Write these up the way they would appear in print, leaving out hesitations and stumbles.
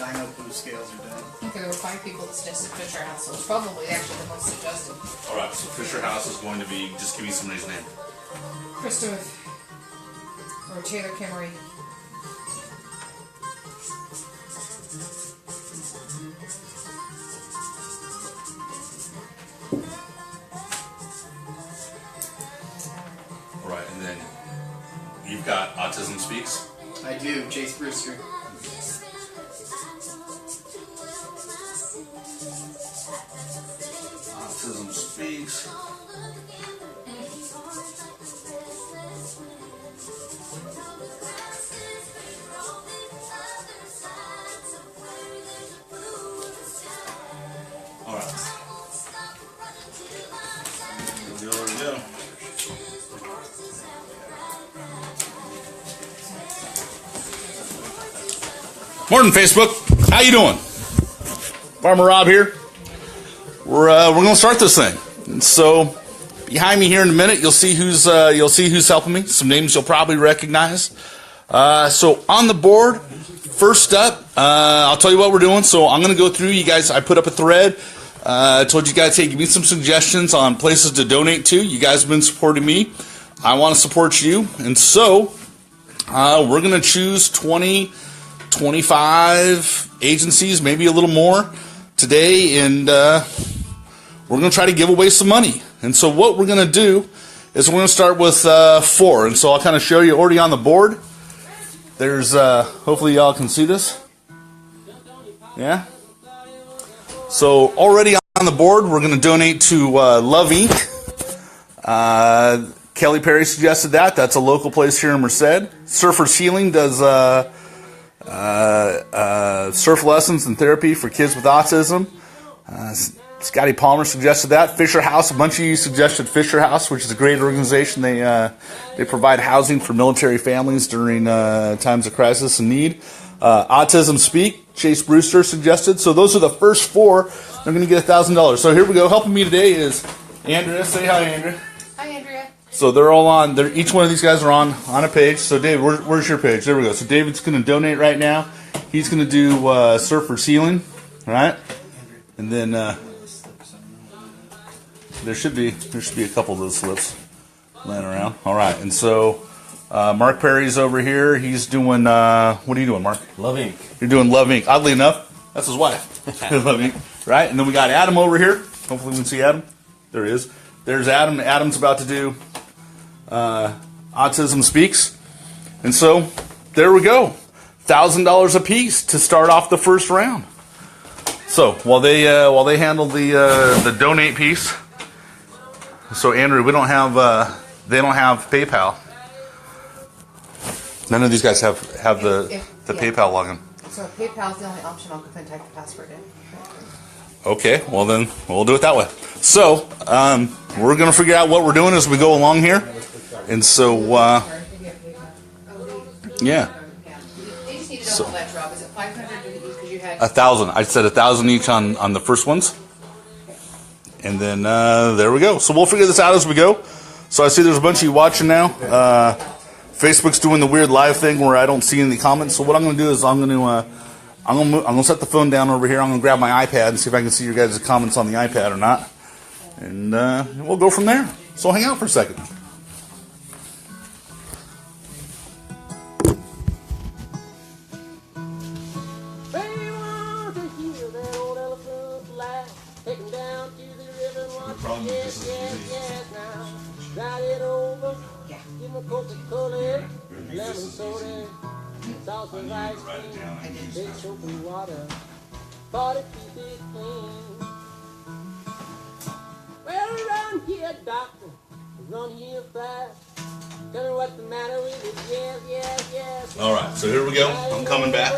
I know whose scales are done. I think there were 5 people that suggested Fisher House, so it's probably actually the most suggested. Alright, so Fisher House is going to be, just give me somebody's name. Krista or Taylor Kimmery. Alright, and then you've got Autism Speaks. I do, Chase Brewster. Autism Speaks. Alright. There we go. Morning, Facebook. How you doing? Farmer Rob here. We're going to start this thing. And so behind me here in a minute, you'll see who's helping me. Some names you'll probably recognize. So on the board, first up, I'll tell you what we're doing. So I'm going to go through. You guys, I put up a thread. I told you guys, hey, give me some suggestions on places to donate to. You guys have been supporting me. I want to support you, and so we're going to choose 20. 25 agencies, maybe a little more today, and we're going to try to give away some money. And so what we're going to do is we're going to start with 4. And so I'll kind of show you already on the board. There's, hopefully y'all can see this. Yeah? So already on the board, we're going to donate to Love Inc. Kelly Perry suggested that. That's a local place here in Merced. Surfers Healing does surf lessons and therapy for kids with autism. Scotty Palmer suggested that. Fisher House, a bunch of you suggested Fisher House, which is a great organization. They provide housing for military families during times of crisis and need. Autism Speak, Chase Brewster suggested. So those are the first 4. They're going to get $1,000. So here we go. Helping me today is Andrea. Say hi, Andrea. Hi, Andrea. So they're all on. Each one of these guys are on a page. So David, where's your page? There we go. So David's going to donate right now. He's going to do Surfers Healing, right? And then there should be a couple of those slips laying around. All right. And so Mark Perry's over here. He's doing. What are you doing, Mark? Love Inc. You're doing Love Inc. Oddly enough, that's his wife. Love Inc. Right. And then we got Adam over here. Hopefully we can see Adam. There he is. There's Adam. Adam's about to do Autism Speaks. And so there we go. $1,000 a piece to start off the first round. So while they handle the donate piece. So Andrew, they don't have PayPal. None of these guys have the PayPal login. So PayPal is the only option. I'll go ahead and type the password in. Okay, well then we'll do it that way. So we're gonna figure out what we're doing as we go along here, and so yeah. They just need to know how much, Rob. Is it 500 because you had 1,000. I said 1,000 each on the first ones, and then there we go. So we'll figure this out as we go. So I see there's a bunch of you watching now. Facebook's doing the weird live thing where I don't see any comments. So what I'm going to do is I'm going to set the phone down over here. I'm going to grab my iPad and see if I can see your guys' comments on the iPad or not. And we'll go from there. So hang out for a second. Well, run here, doctor, run here fast. Tell me what's the matter with it. Yes. All right, so here we go. I'm coming back.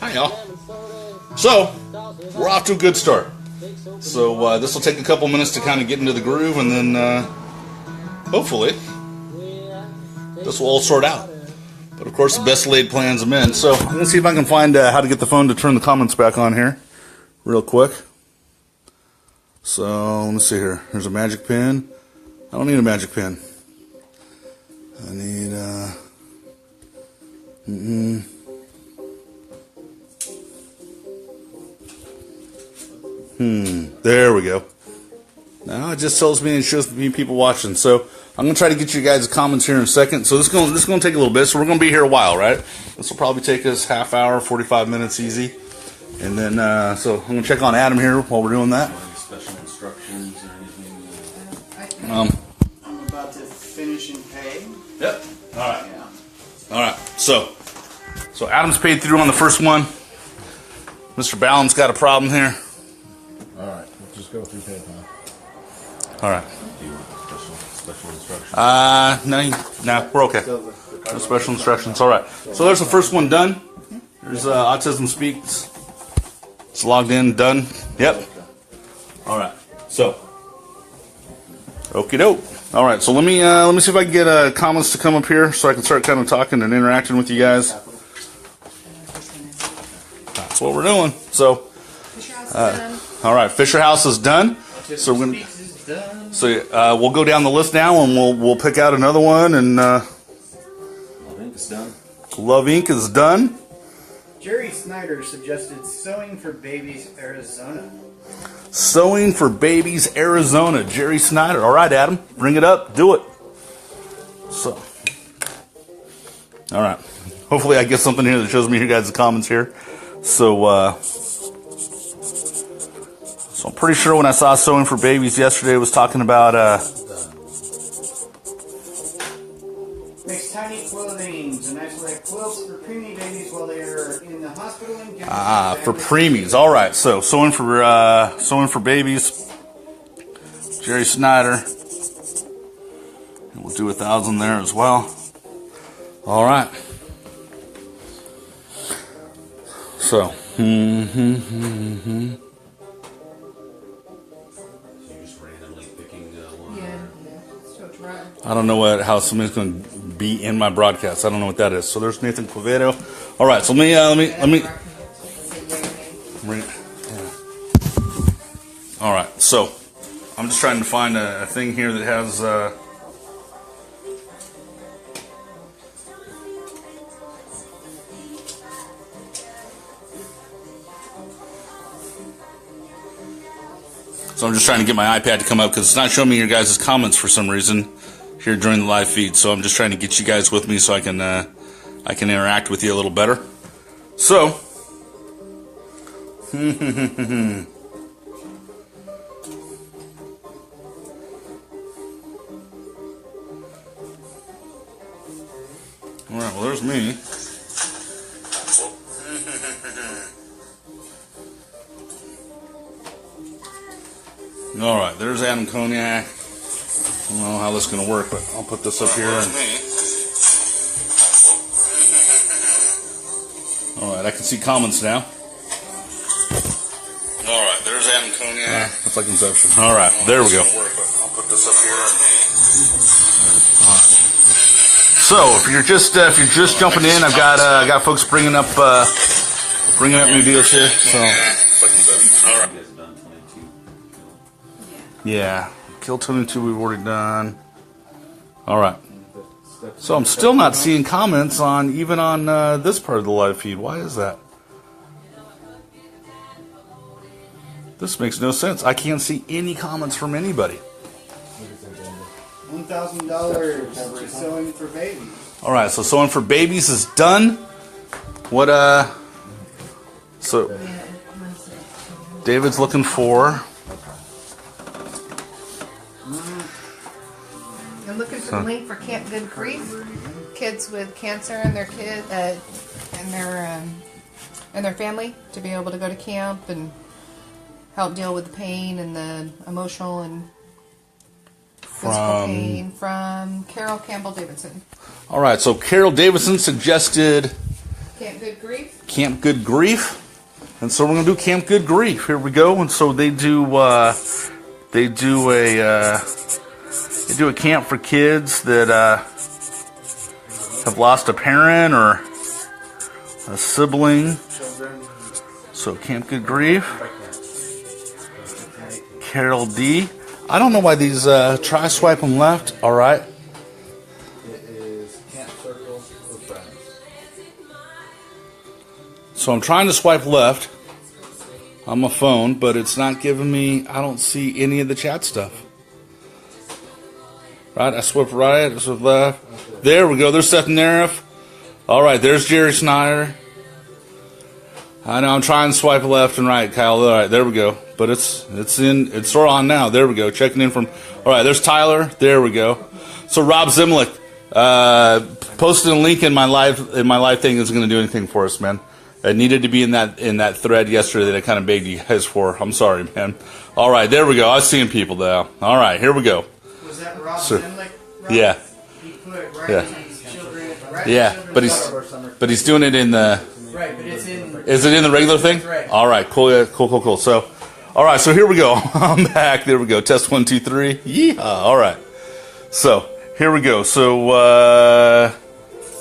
Hi, y'all. So we're off to a good start. So this will take a couple minutes to kind of get into the groove, and then hopefully this will all sort out. But of course, the best laid plans of men. So I'm gonna see if I can find how to get the phone to turn the comments back on here, real quick. So let me see here. There's a magic pen. I don't need a magic pen. I need There we go. Now it just tells me and shows me people watching. So I'm gonna try to get you guys' comments here in a second. So this is gonna take a little bit. So we're gonna be here a while, right? This will probably take us half hour, 45 minutes easy. And then so I'm gonna check on Adam here while we're doing that. Special instructions or anything? I'm about to finish and pay. Yep. All right. Yeah. All right. So Adam's paid through on the first one. Mr. Ballin's got a problem here. All right, we'll just go through PayPal. All right. Do you want special instructions? No, we're okay. No special instructions. All right. So there's the first one done. There's Autism Speaks. It's logged in, done. Yep. All right. So, okie doke. All right. So let me see if I can get comments to come up here so I can start kind of talking and interacting with you guys. That's what we're doing. So, all right. Fisher House is done. So we're gonna. Speaks is done. So we'll go down the list now, and we'll pick out another one. And Love Inc. is done. Love Inc. is done. Jerry Snyder suggested Sewing for Babies Arizona. Sewing for Babies Arizona. Jerry Snyder. All right, Adam, bring it up. Do it. So, all right. Hopefully, I get something here that shows me your guys' comments here. So I'm pretty sure when I saw Sewing for Babies yesterday, it was talking about Makes tiny clothing and isolate quilts for preemie babies while they are in the hospital and for preemies. All right. So Sewing for Babies. Jerry Snyder. And we'll do 1,000 there as well. All right. So. So you're just randomly picking one? Yeah, so it's right. I don't know how somebody's going to be in my broadcast. I don't know what that is. So there's Nathan Quevedo. All right. So let me. Bring it. Yeah. All right. So I'm just trying to find a thing here that has. So I'm just trying to get my iPad to come up because it's not showing me your guys' comments for some reason here during the live feed. So I'm just trying to get you guys with me so I can interact with you a little better. So. All right. Well, there's me. All right, there's Adam Cognac. I don't know how this is going to work, but I'll put this up here. All right, I can see comments now. All right, there's Adam Cognac. Looks like Inception. All right, there we go. I'll put this up here. All right. So if you're just jumping in, I've got folks bringing up new deals here. So. All right. Yeah, Kill 22 we've already done. All right. So I'm still not seeing comments on this part of the live feed. Why is that? This makes no sense. I can't see any comments from anybody. $1,000 for Sewing for Babies. All right, so Sewing for Babies is done. What so David's looking for. I'm looking for the link for Camp Good Grief. Kids with cancer and their and their family to be able to go to camp and help deal with the pain and the emotional and physical pain from Carol Campbell Davidson. All right, so Carol Davidson suggested Camp Good Grief. Camp Good Grief, and so we're gonna do Camp Good Grief. Here we go, and so they do a camp for kids that have lost a parent or a sibling. So Camp Good Grief. Carol D. I don't know why these try swipe them left. All right. It is Camp Circle for Friends. So I'm trying to swipe left. on my phone, but it's not giving me. I don't see any of the chat stuff. Right, I swipe right, I swipe left. There we go. There's Seth Nariff. All right, there's Jerry Snyder. I know I'm trying to swipe left and right, Kyle. All right, there we go. But it's on now. There we go. Checking in from. All right, there's Tyler. There we go. So Rob Zimlick posted a link in my live thing. Isn't going to do anything for us, man. It needed to be in that thread yesterday that I kind of begged you guys for. I'm sorry, man. All right, there we go. I was seeing people now. All right, here we go. Was that Rob Zimlick? Yeah. He put Riley's children. Yeah, but he's doing it in the. Right, but it's in. Is it in the regular thing? Right. All right, cool, yeah, cool. So, all right, so here we go. I'm back. There we go. Test 1, 2, 3. Yeehaw. All right. So here we go. So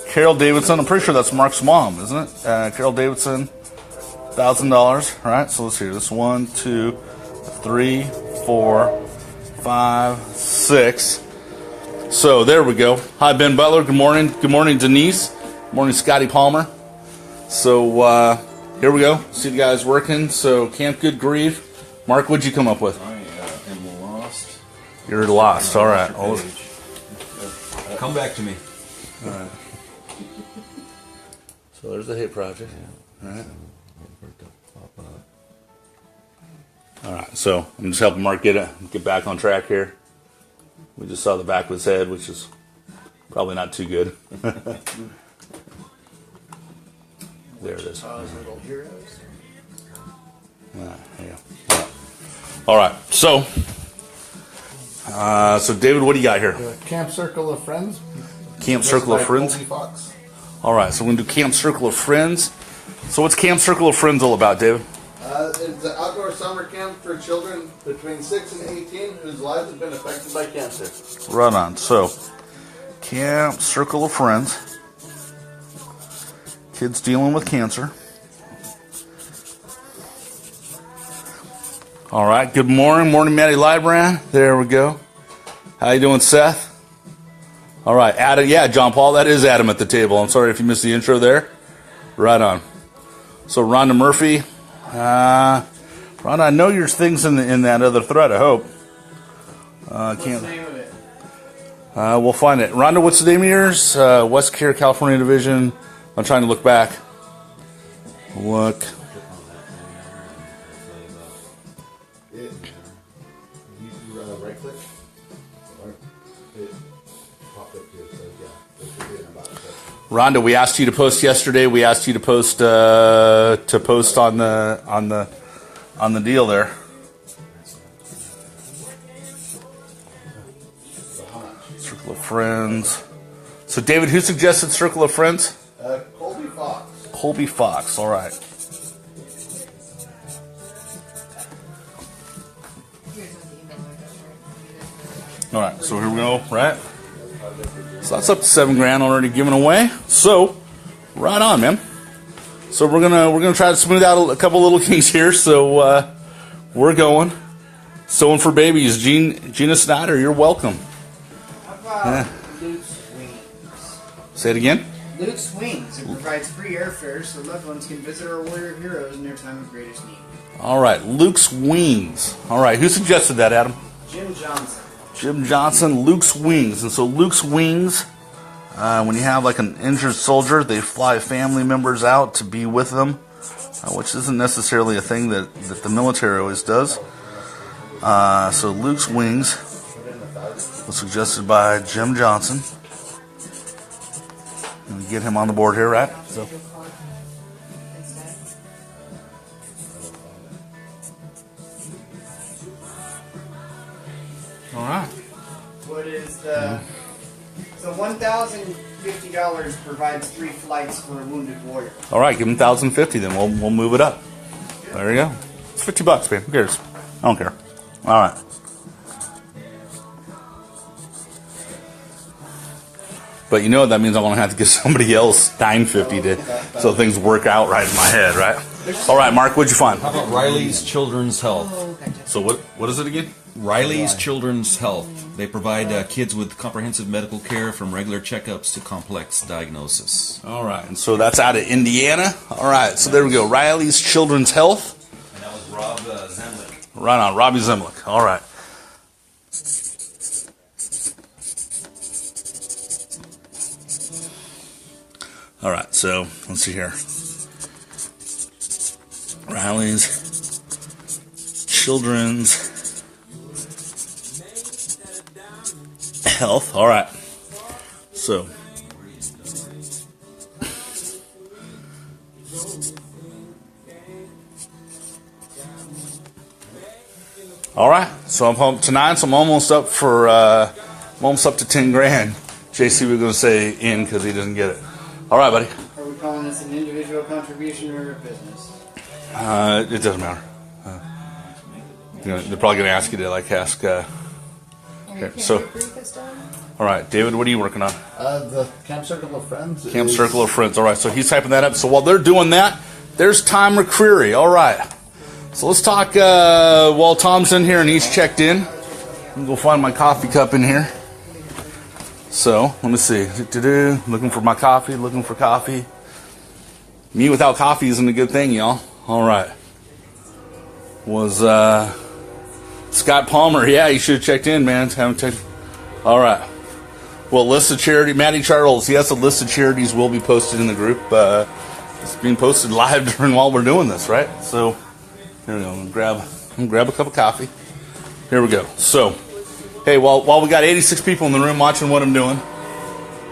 Carol Davidson. I'm pretty sure that's Mark's mom, isn't it? Carol Davidson, $1,000. All right. So let's see. This 1, 2, 3, 4, 5, 6. So there we go. Hi, Ben Butler. Good morning. Good morning, Denise. Good morning, Scotty Palmer. So here we go. See the guys working. So Camp Good Grief. Mark, what'd you come up with? I am lost. You're lost. All right. Come back to me. All right. So there's the hate project. All right. All right. So I'm just helping Mark get back on track here. We just saw the back of his head, which is probably not too good. There it is. All right. So David, what do you got here? Camp Circle of Friends. Camp Circle of Friends. Fox. All right. So we're gonna do Camp Circle of Friends. So what's Camp Circle of Friends all about, David? It's an outdoor summer camp for children between 6 and 18 whose lives have been affected by cancer. Right on. So Camp Circle of Friends. Kids dealing with cancer. All right. Good morning, Maddie Lybrand. There we go. How you doing, Seth? All right, Adam. Yeah, John Paul. That is Adam at the table. I'm sorry if you missed the intro there. Right on. So Rhonda Murphy. Rhonda, I know your thing's in that other thread. I hope. What's the name of it? We'll find it. Rhonda, what's the name of yours? West Care, California Division. I'm trying to look back. Look. You right click. It popped up here. So yeah, it should be in about a second. Rhonda, we asked you to post yesterday. We asked you to post on the deal there. Circle of Friends. So David, who suggested Circle of Friends? Colby Fox. Colby Fox. All right. All right. So here we go. Right. So that's up to $7,000 already given away. So, right on, man. So we're gonna try to smooth out a couple little kinks here. So we're going. Sewing for Babies. Gina Snyder, you're welcome. How about Luke's Wings? Say it again. Luke's Wings. It provides free airfares so loved ones can visit our warrior heroes in their time of greatest need. All right, Luke's Wings. All right, who suggested that, Adam? Jim Johnson. Jim Johnson, Luke's Wings. And so Luke's Wings, when you have like an injured soldier, they fly family members out to be with them, which isn't necessarily a thing that the military always does. So Luke's Wings was suggested by Jim Johnson. And get him on the board here, right? So. All right. What is the... So $1,050 provides 3 flights for a wounded warrior. All right, give him $1,050 then. We'll move it up. There you go. It's $50, man. Who cares? I don't care. All right. But you know what that means? I'm going to have to give somebody else $9.50 so things work out right in my head, right? All right, Mark, what'd you find? How about Riley's Children's Health? So what is it again? Riley's Children's Health. They provide kids with comprehensive medical care from regular checkups to complex diagnosis. All right, and so that's out of Indiana. All right, so there we go. Riley's Children's Health. Rob Zemlick. Right on, Robbie Zemlick. All right. All right, so let's see here. Rallies, children's health. All right. So all right. So I'm home tonight. So I'm almost up for I'm almost up to 10 grand. JC was going to say in because he doesn't get it. All right, buddy. Are we calling this an individual contribution or a business? It doesn't matter. They're probably going to ask you to ask. Okay, so, all right, David, what are you working on? The Camp Circle of Friends. Camp Circle of Friends. All right, so he's typing that up. So while they're doing that, there's Tom McCreary. All right. So let's talk while Tom's in here and he's checked in. I'm going to go find my coffee cup in here. So, let me see. Looking for my coffee, looking for coffee. Me without coffee isn't a good thing, y'all. All right. Was Scott Palmer. Yeah, you should have checked in, man. Haven't checked. All right. Well, list of charity. Matty Charles. Yes, a list of charities will be posted in the group. It's being posted live while we're doing this, right? So, here we go. I'm gonna grab a cup of coffee. Here we go. So, hey, while we got 86 people in the room watching what I'm doing,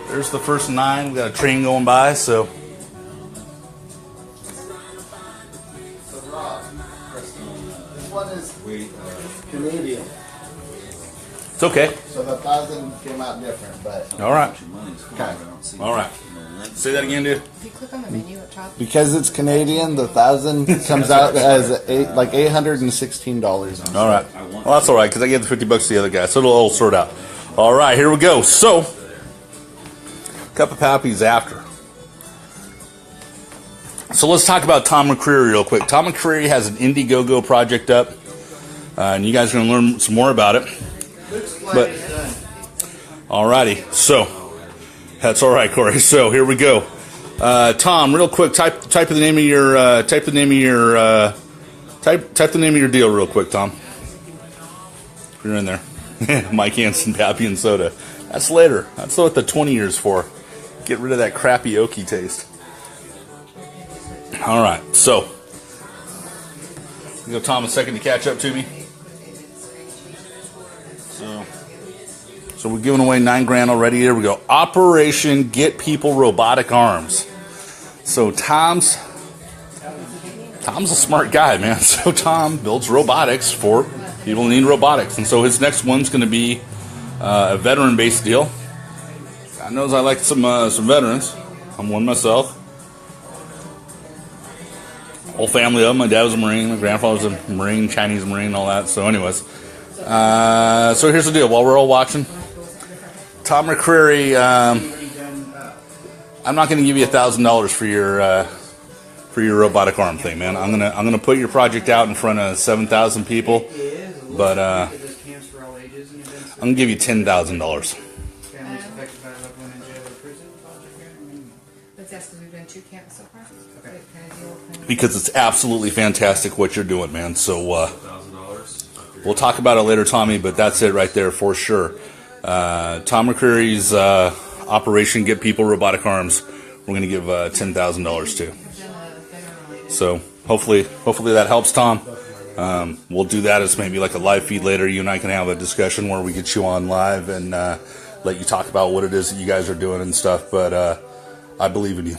there's the first 9. We got a train going by, so. This one is Canadian. It's okay. So the 1,000 came out different, but All right. okay. All right. Say that again, dude. If you click on the menu up top, Because it's Canadian, the 1,000 comes out as $816. All right. Well, that's all right because I gave the $50 to the other guy, so it'll all sort out. All right, here we go. So, cup of Pappy's after. So let's talk about Tom McCreary real quick. Tom McCreary has an Indiegogo project up, and you guys are going to learn some more about it. Looks like But- it's done. Alrighty, so that's all right, Corey. So here we go. Tom, real quick, type the name of your type the name of your deal real quick, Tom. You're in there. Mike Hansen, Pappy and Soda. That's later. That's what the 20 years for. Get rid of that crappy oaky taste. All right, so give Tom a second to catch up to me. So we're giving away 9 grand already. Here we go. Operation Get People Robotic Arms. So Tom's a smart guy, man. So Tom builds robotics for people who need robotics. And so his next one's going to be a veteran-based deal. God knows I like some veterans. I'm one myself. Whole family of them. My dad was a Marine. My grandfather was a Marine, Chinese Marine, all that. So anyways. So here's the deal. While we're all watching, Tom McCreary, I'm not going to give you $1,000 for your robotic arm thing, man. I'm gonna put your project out in front of 7,000 people, but I'm gonna give you $10,000. we've done 2 camps so far. Because it's absolutely fantastic what you're doing, man. So we'll talk about it later, Tommy, but that's it right there for sure. Tom McCreary's Operation Get People Robotic Arms, we're going to give $10,000 to. So hopefully that helps, Tom. We'll do that as maybe like a live feed later. You and I can have a discussion where we get you on live and let you talk about what it is that you guys are doing and stuff. But I believe in you.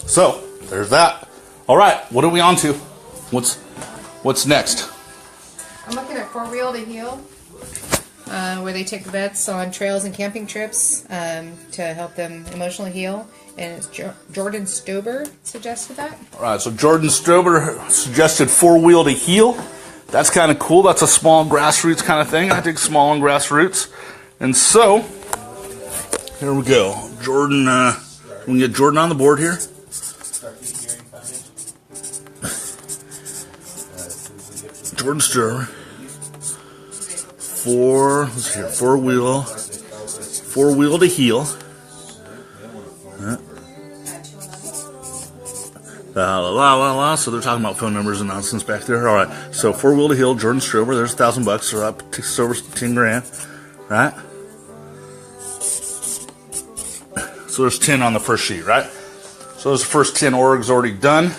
So there's that. All right, what are we on to? What's next? I'm looking at 4-Wheel to Heal, where they take vets on trails and camping trips to help them emotionally heal. And it's Jordan Stober suggested that. All right, so Jordan Stober suggested 4-Wheel to Heal. That's kind of cool. That's a small grassroots kind of thing. I think small and grassroots. And so, here we go. Jordan, we can get Jordan on the board here. Jordan Stober. 4-Wheel to Heal. So they're talking about phone numbers and nonsense back there. All right. So 4 Wheel to Heal, Jordan Strober. There's $1,000. So up to over 10 grand, right? So there's 10 on the first sheet, right? So those first 10 orgs already done.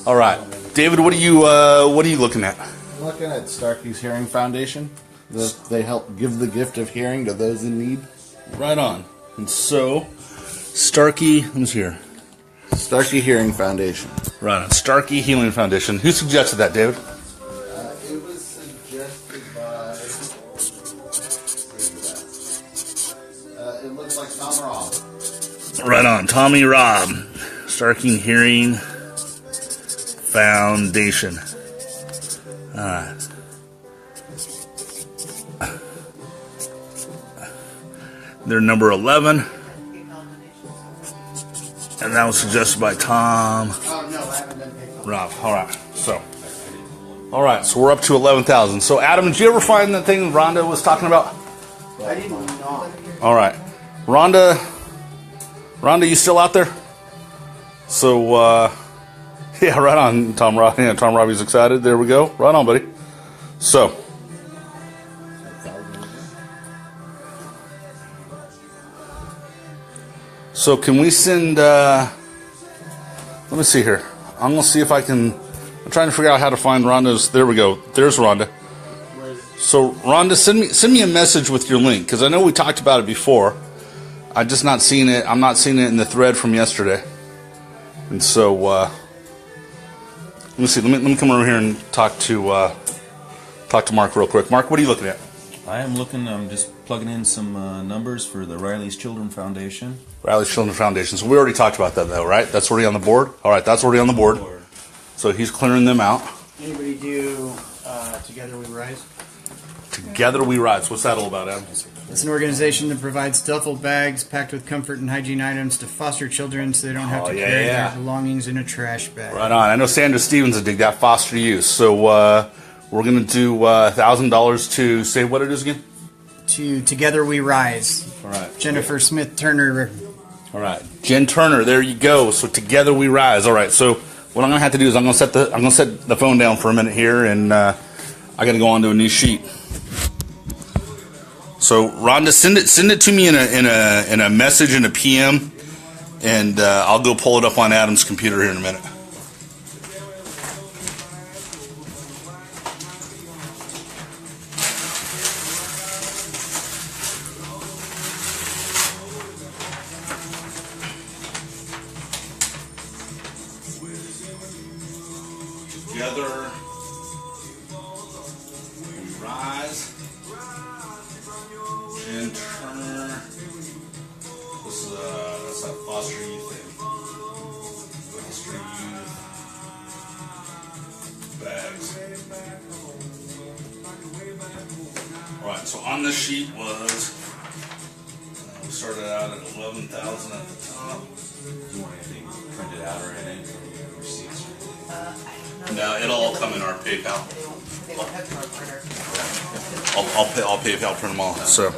All right, David, what are you looking at? I'm looking at Starkey's Hearing Foundation. They help give the gift of hearing to those in need. Right on. And so, Starkey, who's here? Starkey Hearing Foundation. Right on. Starkey Healing Foundation. Who suggested that, David? It was suggested by. It looks like Tom Rob. Right on. Tommy Robb. Starkey Hearing Foundation. All right. They're number 11. And that was suggested by Tom Robb. All right. So we're up to 11,000. So Adam, did you ever find the thing Rhonda was talking about? I did not. All right, Rhonda, you still out there? So yeah, right on, Tom Robb. Yeah, Tom Robbie's excited. There we go. Right on, buddy. So. So can we send, let me see here. I'm going to see if I can, I'm trying to figure out how to find Rhonda's, there we go. There's Rhonda. So Rhonda, send me a message with your link, because I know we talked about it before. I'm just not seeing it. I'm not seeing it in the thread from yesterday. And so, let me see. Let me come over here and talk to Mark real quick. Mark, what are you looking at? I'm just plugging in some numbers for the Riley's Children Foundation. Riley's Children Foundation. So we already talked about that, though, right? That's already on the board? All right, that's already on the board. So he's clearing them out. Anybody do Together We Rise? Together We Rise. What's that all about, Adam? It's an organization that provides duffel bags packed with comfort and hygiene items to foster children so they don't have to carry their belongings in a trash bag. Right on. I know Sandra Stevens would dig that, foster youth. So we're going to do $1,000 to say what it is again? To Together We Rise. All right. Jennifer Smith Turner. All right. Jen Turner, there you go. So Together We Rise. All right. So what I'm going to have to do is I'm going to set the phone down for a minute here, and I got to go on to a new sheet. So Rhonda, send it to me in a message in a PM, and I'll go pull it up on Adam's computer here in a minute. Together we rise. Jen Turner. This is that's that foster youth thing. Foster youth bags. Alright, so on this sheet was we started out at 11,000 at the top. Do you want anything printed out or anything? Receipts? No, it'll all come in our PayPal. I'll PayPal print them all. So,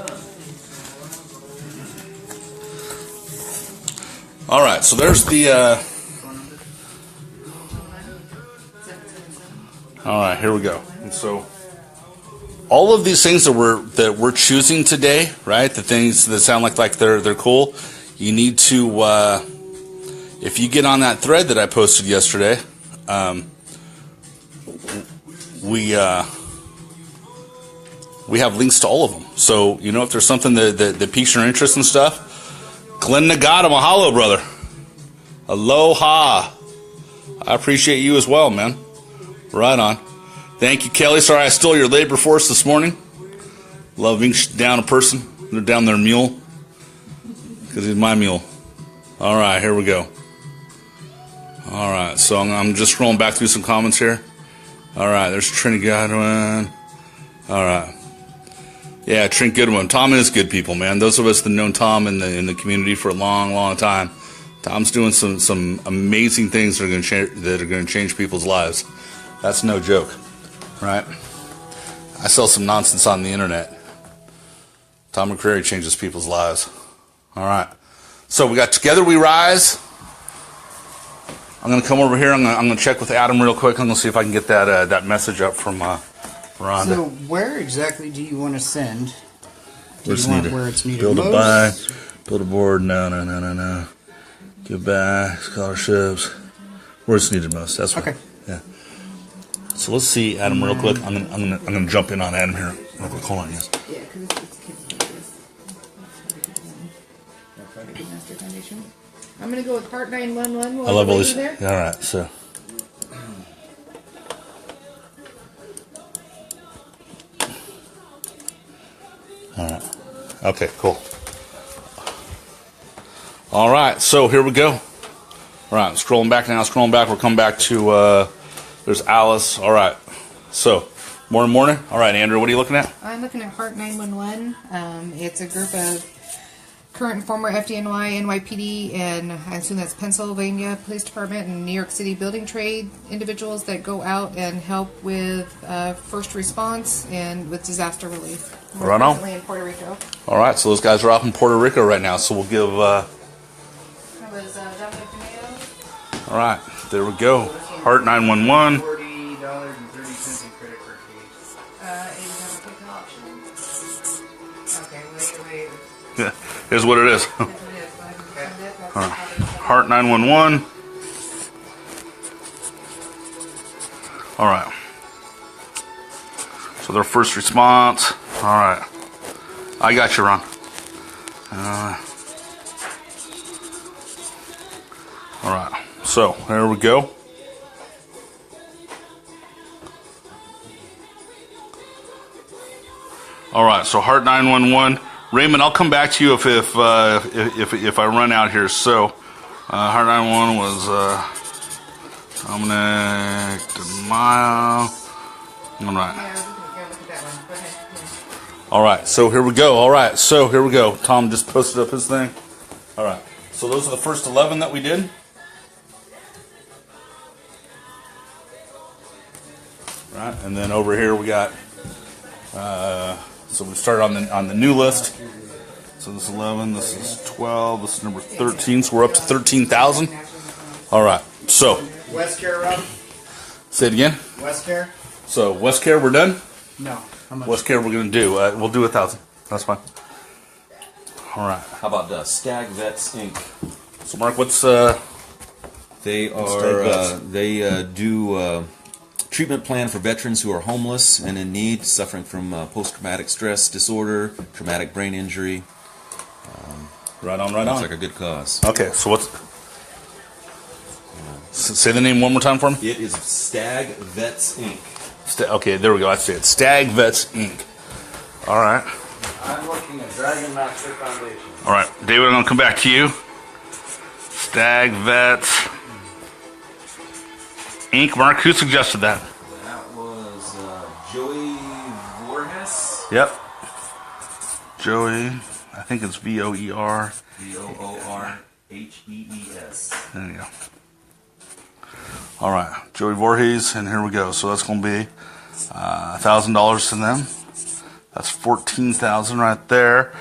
all right. So there's the. All right, here we go. And so, all of these things that we're choosing today, right? The things that sound like they're cool. You need to, if you get on that thread that I posted yesterday. We have links to all of them. So, if there's something that piques your interest and stuff, Glenn Nagata, mahalo, brother. Aloha. I appreciate you as well, man. Right on. Thank you, Kelly. Sorry I stole your labor force this morning. Love being down a person. They're down their mule. Because he's my mule. All right, here we go. All right, so I'm just scrolling back through some comments here. All right, there's Trent Godwin. All right. Yeah, Trent Goodwin. Tom is good people, man. Those of us that known Tom in the community for a long, long time, Tom's doing some amazing things that are going to change people's lives. That's no joke, right? I sell some nonsense on the internet. Tom McCrary changes people's lives. All right. So we got Together We Rise. I'm gonna come over here. I'm gonna check with Adam real quick. I'm gonna see if I can get that message up from Rhonda. So where exactly do you want to send? Do Where's you want needed? where it's needed Build a most? buy, build a board. No. Give back scholarships. Where it's needed most. That's right. Okay. Yeah. So let's see Adam real quick. I'm gonna jump in on Adam here. Real quick. Hold on, yes. Yeah, because it's kids like this. Master Foundation. I'm gonna go with Part 911. I love all these. this. All right, so. All right. Okay, cool. All right, so here we go. All right, scrolling back now. We're coming back to, there's Alice. All right, so, morning. All right, Andrew, what are you looking at? I'm looking at Part 911. It's a group of current and former FDNY, NYPD, and I assume that's Pennsylvania Police Department and New York City building trade individuals that go out and help with first response and with disaster relief. We're Right on. presently in Puerto Rico. All right, so those guys are off in Puerto Rico right now, so we'll give, That was Dominic Tomato. all right, there we go. Heart 911. $40.30 in credit card fees. You have a PayPal option. Okay, wait. Yeah, here's what it is. That's what it is. Go ahead and send it. That's Heart 911. All right. So their first response. All right. I got you, Ron. All right. So there we go. All right. So Heart 911. Raymond, I'll come back to you if I run out here. So Heart 911 was Dominic DeMaio. All right. Yeah, look at that one. Go ahead. Yeah. All right, so here we go. Tom just posted up his thing. All right, so those are the first 11 that we did. Right, and then over here we got. So we started on the new list. So this is 11, this is 12, this is number 13. So we're up to 13,000. All right, so West Care, Rob? say it again. West Care? So West Care, we're done. No. How much? West Care, we're gonna do. We'll do 1,000. That's fine. All right. How about Stag Vets Inc.? So Mark, what's They do treatment plan for veterans who are homeless and in need, suffering from post-traumatic stress disorder, traumatic brain injury. right on? Looks like a good cause. Okay, so what's? Say the name one more time for me. It is Stag Vets Inc. Okay, there we go. I see it. Stag Vets Inc. All right. I'm looking at Dragon Master Foundation. All right, David, I'm gonna come back to you. Stag Vets Inc. Mark, who suggested that? That was Joey Voorhees. Yep. Joey. I think it's VOER. VOORHEES. There you go. All right, Joey Voorhees, and here we go. So that's going to be $1,000 to them. That's 14,000 right there,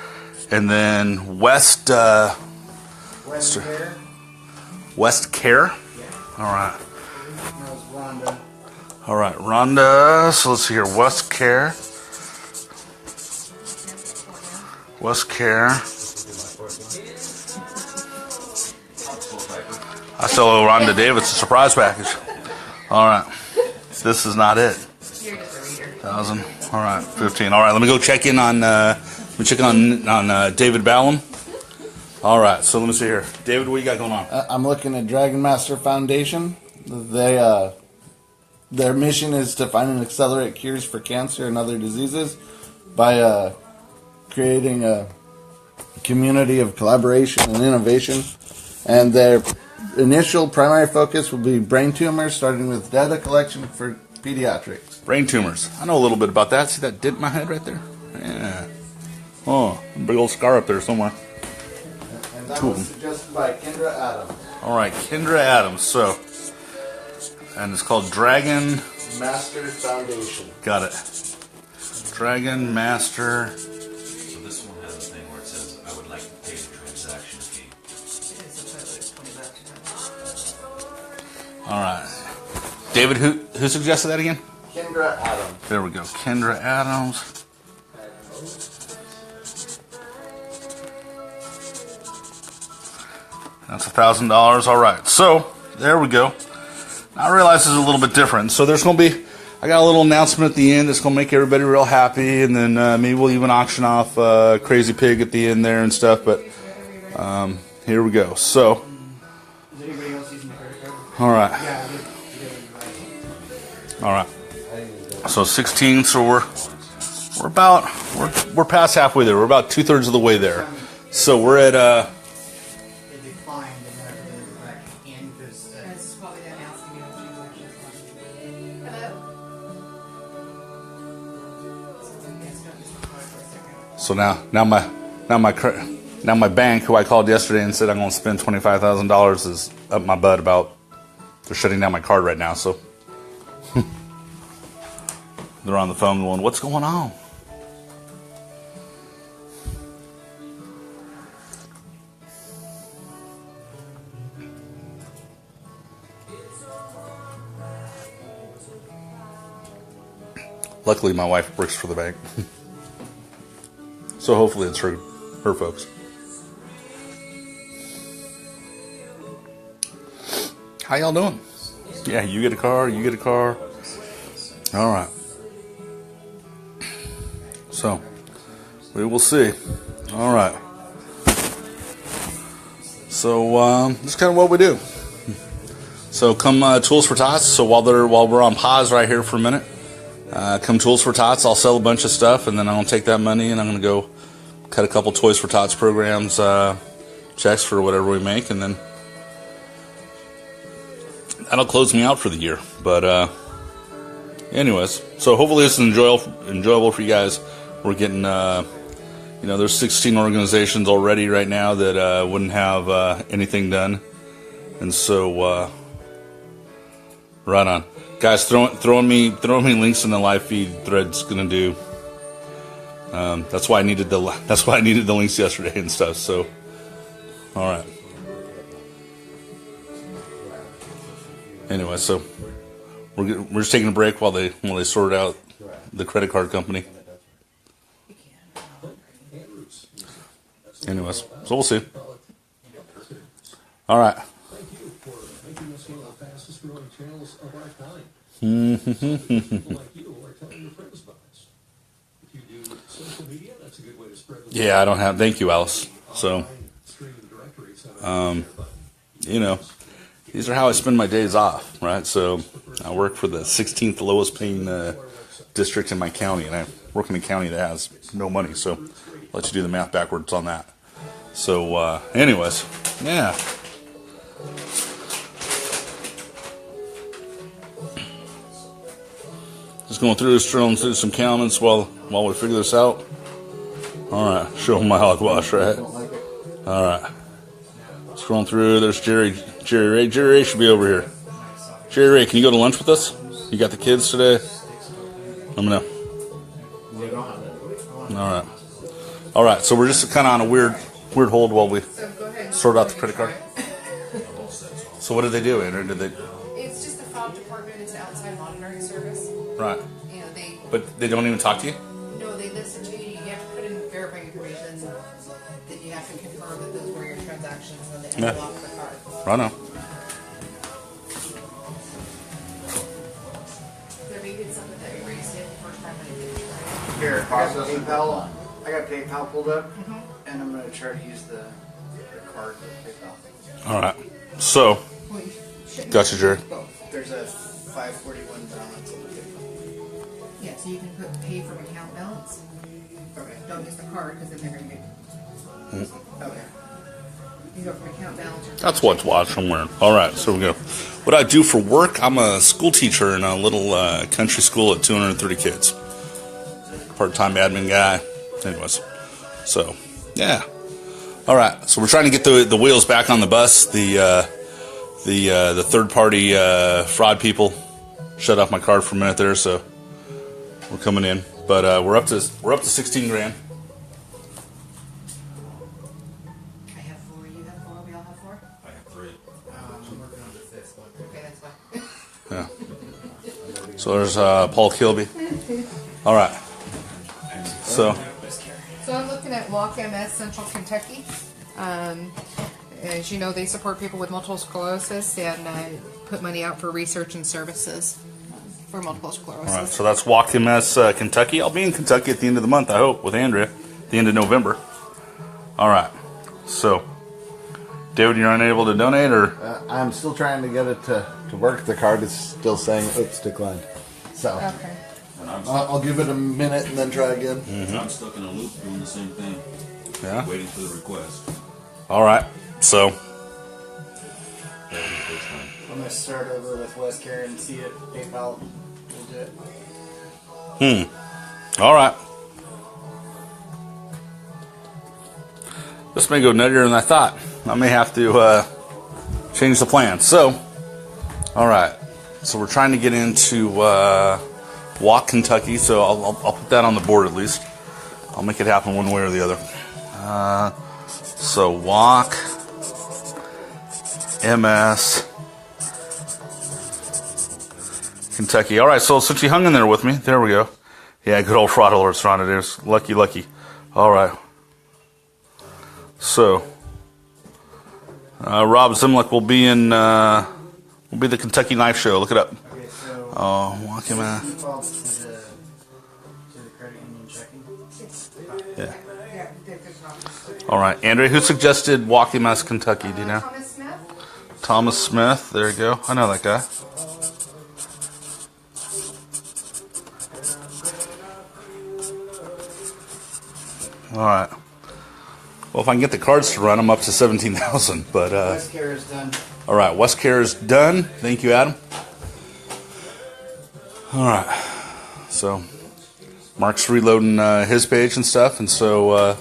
and then West Care? Care. All right, That was Rhonda. all right, Rhonda. So let's see here, West Care. I still owe Rhonda Davis a surprise package. All right, this is not it. You're just a reader. 1,000. All right, 15. All right, let me go check in on. Let me check on David Ballum. All right, so let me see here, David, what you got going on? I'm looking at Dragon Master Foundation. They their mission is to find and accelerate cures for cancer and other diseases by creating a community of collaboration and innovation. And their initial primary focus will be brain tumors, starting with data collection for pediatrics. Brain tumors. I know a little bit about that. See that dent in my head right there? Yeah. Oh, big old scar up there somewhere. And that Cool. was suggested by Kendra Adams. All right, Kendra Adams. So, and it's called Dragon. Master Foundation. Got it. Dragon Master. So this one has a thing where it says, I would like to pay the transaction fee. All right. David, who suggested that again? Kendra Adams. There we go. Kendra Adams. That's $1,000. All right. So there we go. I realize this is a little bit different. So there's going to be, I got a little announcement at the end that's going to make everybody real happy, and then maybe we'll even auction off Crazy Pig at the end there and stuff. But here we go. So, Is anybody else using the credit card? all right. Yeah. All right. So 16. So we're past halfway there. We're about 2/3 of the way there. So we're at It declined and never went back in because That's probably them asking me if Hello? so now my bank, who I called yesterday and said I'm going to spend $25,000, is up my butt about they're shutting down my card right now. So they're on the phone going, "What's going on?" Luckily, my wife works for the bank. So hopefully it's her folks. How y'all doing? Yeah, you get a car, you get a car. All right. So, we will see. All right. So, this is kind of what we do. So, come Tools for Tots. So, while we're on pause right here for a minute, come Tools for Tots. I'll sell a bunch of stuff, and then I'm going to take that money and I'm going to go cut a couple Toys for Tots programs checks for whatever we make, and then that'll close me out for the year. But anyways, so hopefully this is enjoyable for you guys. We're getting, there's 16 organizations already right now that wouldn't have anything done, and so right on, guys. Throwing me links in the live feed thread's gonna do. That's why I needed the links yesterday and stuff. So, all right. Anyway, so we're just taking a break while they sort out the credit card company. Anyways, so we'll see. All right. Yeah, I don't have. Thank you, Alice. So, these are how I spend my days off, right? So, I work for the 16th lowest paying district in my county, and I work in a county that has no money. So, I'll let you do the math backwards on that. So, anyways, yeah. Just going through this, scrolling through some comments while we figure this out. All right, show them my hogwash, right? All right, scrolling through. There's Jerry Ray. Jerry Ray should be over here. Jerry Ray, can you go to lunch with us? You got the kids today? Let me know. All right. So we're just kind of on a weird hold while we sort out the credit card. So what did they do, Andrew? It's just the fob department. It's an outside monitoring service. Right. They. But they don't even talk to you? No, they listen to you. You have to put in verifying information. That you have to confirm that those were your transactions and then they unlock the card. Right on. There may be something that erased it the first time I did it, right? Here, I got PayPal pulled up, and I'm going to try to use the card with PayPal. All right. So, gotcha, Jerry. There's a $541 balance on the PayPal. Yeah, so you can pay from account balance. Okay. Don't use the card because then they're going to get. Okay. You go from account balance. That's what's watch I'm wearing. All right, so we go. What I do for work, I'm a school teacher in a little country school at 230 kids. Part-time admin guy. Anyways, so yeah. All right, so we're trying to get the wheels back on the bus. The third-party fraud people shut off my card for a minute there, so we're coming in. But we're up to 16 grand. I have 4. You have 4. We all have 4. I have 3. I'm working on the fifth one. Okay, that's fine. Yeah. So there's Paul Kilby. All right. So I'm looking at Walk MS Central Kentucky. As you know, they support people with multiple sclerosis and put money out for research and services for multiple sclerosis. all right. So that's Walk MS Kentucky. I'll be in Kentucky at the end of the month, I hope, with Andrea at the end of November. All right. So, David, you're unable to donate, or I'm still trying to get it to work. The card is still saying oops, declined. So Okay. I'll give it a minute and then try again. I'm stuck in a loop doing the same thing, yeah. waiting for the request. All right. So, I'm gonna start over with West Care and see if PayPal will do it. all right. This may go nuttier than I thought. I may have to change the plan. So, all right. So we're trying to get into Walk Kentucky. So I'll put that on the board at least. I'll make it happen one way or the other. So Walk MS Kentucky. All right. So since you hung in there with me, there we go. Yeah, good old fraud alerts on it. There's lucky. All right. So, Rob Zimlick will be in the Kentucky Knife Show. Look it up. Okay, so Walk him out. defaults to the credit union checking. Yeah. All right, Andrea, who suggested Walk him out Kentucky? Do you know? Thomas Smith. Thomas Smith. There you go. I know that guy. All right. Well, if I can get the cards to run, I'm up to 17,000. But West Care is done. all right, West Care is done. Thank you, Adam. All right. So Mark's reloading his page and stuff, and so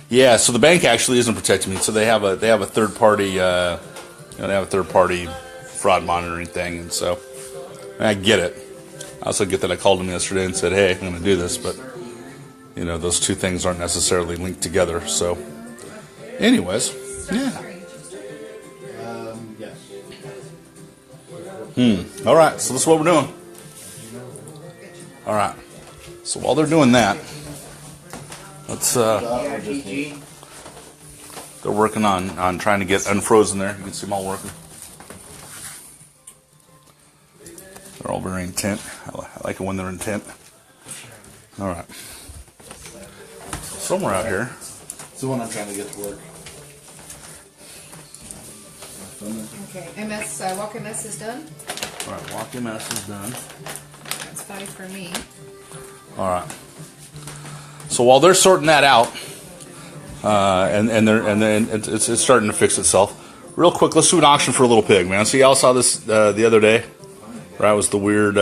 yeah. So the bank actually isn't protecting me. So they have a third party they have a third party fraud monitoring thing, and so I get it. I also get that I called him yesterday and said, hey, I'm going to do this, but those two things aren't necessarily linked together. So, anyways, yeah. Yes. All right, so that's what we're doing. All right. So while they're doing that, let's RPG. they're working on trying to get unfrozen there. You can see them all working. They're all very intent. I like it when they're intent. All right. Somewhere out here. It's the one I'm trying to get to work. Okay. Walk MS is done. All right, Walk MS is done. That's 5 for me. All right. So while they're sorting that out, and then it's starting to fix itself. Real quick, let's do an auction for a little pig, man. So y'all saw this the other day, right? Was the weird